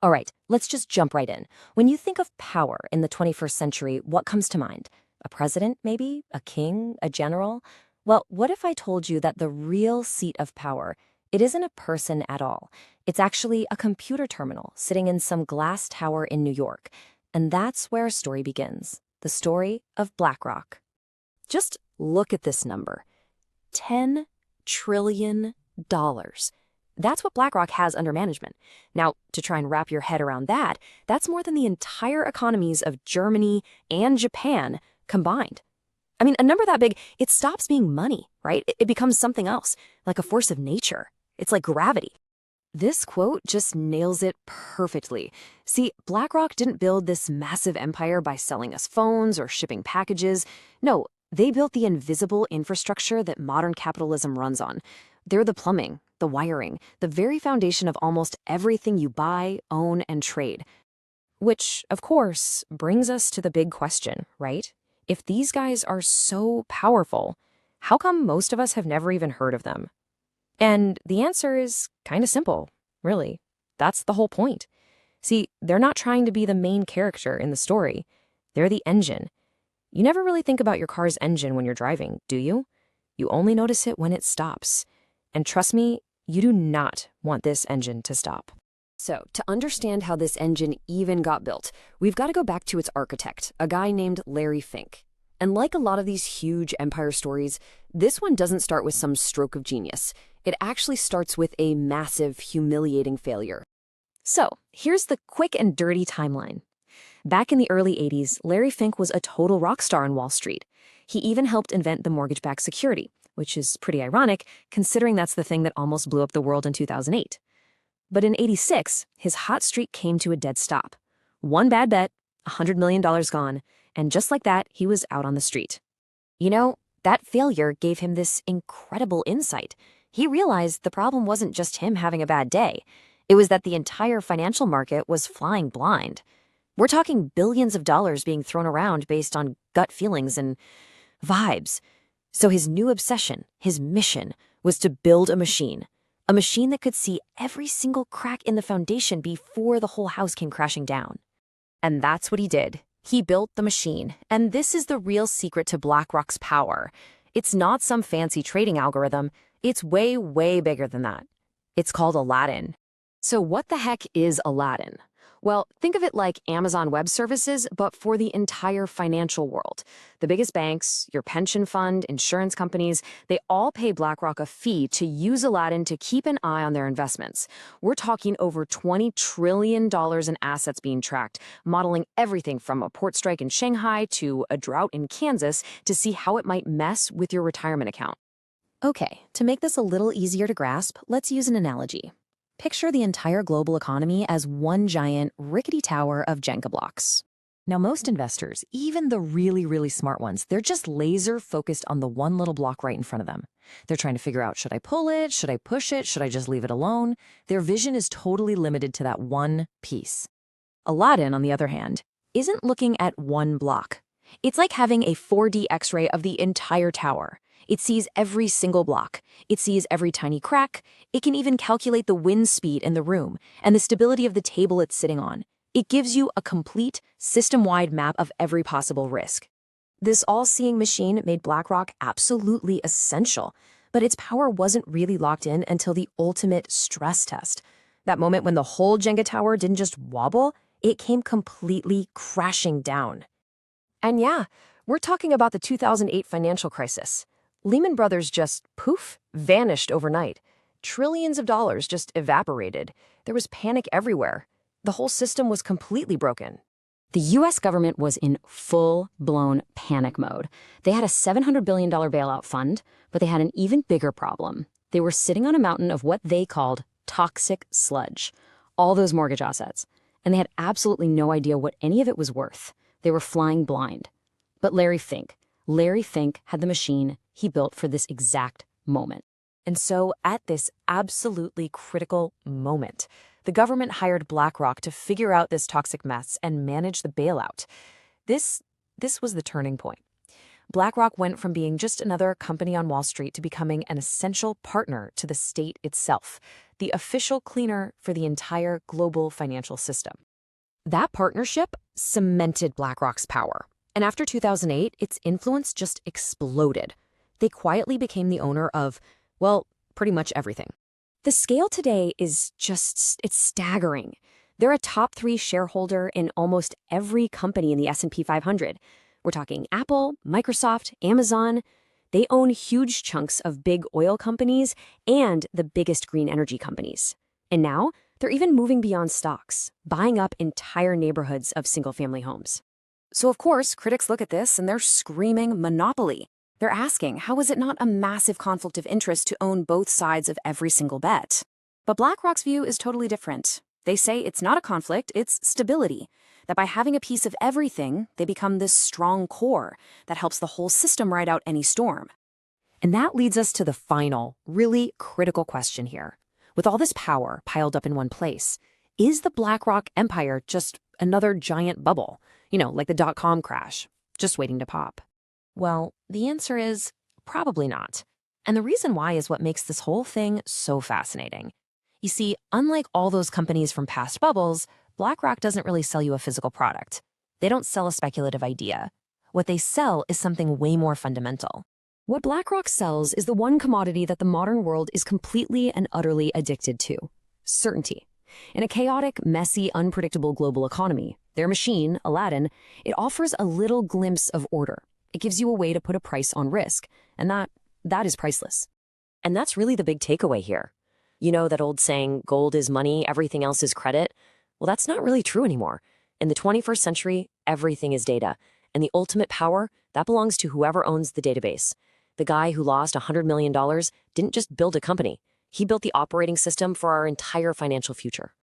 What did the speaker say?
All right, let's just jump right in. When you think of power in the 21st century, what comes to mind? A president, maybe? A king? A general? Well, what if I told you that the real seat of power, it isn't a person at all. It's actually a computer terminal sitting in some glass tower in New York. And that's where our story begins. The story of BlackRock. Just look at this number. $10 trillion. That's what BlackRock has under management. Now, to try and wrap your head around that, that's more than the entire economies of Germany and Japan combined. I mean, a number that big, it stops being money, right? It becomes something else, like a force of nature. It's like gravity. This quote just nails it perfectly. See, BlackRock didn't build this massive empire by selling us phones or shipping packages. No, they built the invisible infrastructure that modern capitalism runs on. They're the plumbing, the wiring, the very foundation of almost everything you buy, own, and trade. Which, of course, brings us to the big question, right? If these guys are so powerful, how come most of us have never even heard of them? And the answer is kind of simple, really. That's the whole point. See, they're not trying to be the main character in the story. They're the engine. You never really think about your car's engine when you're driving, do you? You only notice it when it stops. And trust me, you do not want this engine to stop. So, to understand how this engine even got built, we've got to go back to its architect, a guy named Larry Fink. And like a lot of these huge empire stories, this one doesn't start with some stroke of genius. It actually starts with a massive, humiliating failure. So, here's the quick and dirty timeline. Back in the early 80s, Larry Fink was a total rock star on Wall Street. He even helped invent the mortgage-backed security, which is pretty ironic considering that's the thing that almost blew up the world in 2008. But in '86, his hot streak came to a dead stop. One bad bet, $100 million gone, and just like that, he was out on the street. You know, that failure gave him this incredible insight. He realized the problem wasn't just him having a bad day. It was that the entire financial market was flying blind. We're talking billions of dollars being thrown around based on gut feelings and vibes. So his new obsession, his mission, was to build a machine that could see every single crack in the foundation before the whole house came crashing down. And that's what he did. He built the machine, and this is the real secret to BlackRock's power. It's not some fancy trading algorithm. It's way, way bigger than that. It's called Aladdin. So what the heck is Aladdin? Well, think of it like Amazon Web Services, but for the entire financial world. The biggest banks, your pension fund, insurance companies, they all pay BlackRock a fee to use Aladdin to keep an eye on their investments. We're talking over $20 trillion in assets being tracked, modeling everything from a port strike in Shanghai to a drought in Kansas to see how it might mess with your retirement account. Okay, to make this a little easier to grasp, let's use an analogy. Picture the entire global economy as one giant, rickety tower of Jenga blocks. Now, most investors, even the really, really smart ones, they're just laser focused on the one little block right in front of them. They're trying to figure out, should I pull it? Should I push it? Should I just leave it alone? Their vision is totally limited to that one piece. Aladdin, on the other hand, isn't looking at one block. It's like having a 4D X-ray of the entire tower. It sees every single block. It sees every tiny crack. It can even calculate the wind speed in the room and the stability of the table it's sitting on. It gives you a complete, system-wide map of every possible risk. This all-seeing machine made BlackRock absolutely essential, but its power wasn't really locked in until the ultimate stress test. That moment when the whole Jenga tower didn't just wobble, it came completely crashing down. And yeah, we're talking about the 2008 financial crisis. Lehman Brothers just, poof, vanished overnight. Trillions of dollars just evaporated. There was panic everywhere. The whole system was completely broken. The U.S. government was in full-blown panic mode. They had a $700 billion bailout fund, but they had an even bigger problem. They were sitting on a mountain of what they called toxic sludge, all those mortgage assets, and they had absolutely no idea what any of it was worth. They were flying blind. But Larry Fink had the machine he built for this exact moment. And so, at this absolutely critical moment, the government hired BlackRock to figure out this toxic mess and manage the bailout. This was the turning point. BlackRock went from being just another company on Wall Street to becoming an essential partner to the state itself, the official cleaner for the entire global financial system. That partnership cemented BlackRock's power. And after 2008, its influence just exploded. They quietly became the owner of, well, pretty much everything. The scale today is it's staggering. They're a top 3 shareholder in almost every company in the S&P 500. We're talking Apple, Microsoft, Amazon. They own huge chunks of big oil companies and the biggest green energy companies. And now, they're even moving beyond stocks, buying up entire neighborhoods of single-family homes. So of course, critics look at this and they're screaming monopoly. They're asking, how is it not a massive conflict of interest to own both sides of every single bet? But BlackRock's view is totally different. They say it's not a conflict, it's stability. That by having a piece of everything, they become this strong core that helps the whole system ride out any storm. And that leads us to the final, really critical question here. With all this power piled up in one place, is the BlackRock Empire just another giant bubble? Like the dot-com crash, just waiting to pop? Well, the answer is probably not. And the reason why is what makes this whole thing so fascinating. You see, unlike all those companies from past bubbles, BlackRock doesn't really sell you a physical product. They don't sell a speculative idea. What they sell is something way more fundamental. What BlackRock sells is the one commodity that the modern world is completely and utterly addicted to: certainty. In a chaotic, messy, unpredictable global economy, their machine, Aladdin, it offers a little glimpse of order. It gives you a way to put a price on risk, and that is priceless. And that's really the big takeaway here. You know that old saying, gold is money, everything else is credit? Well, that's not really true anymore. In the 21st century, everything is data, and the ultimate power, that belongs to whoever owns the database. The guy who lost $100 million didn't just build a company. He built the operating system for our entire financial future.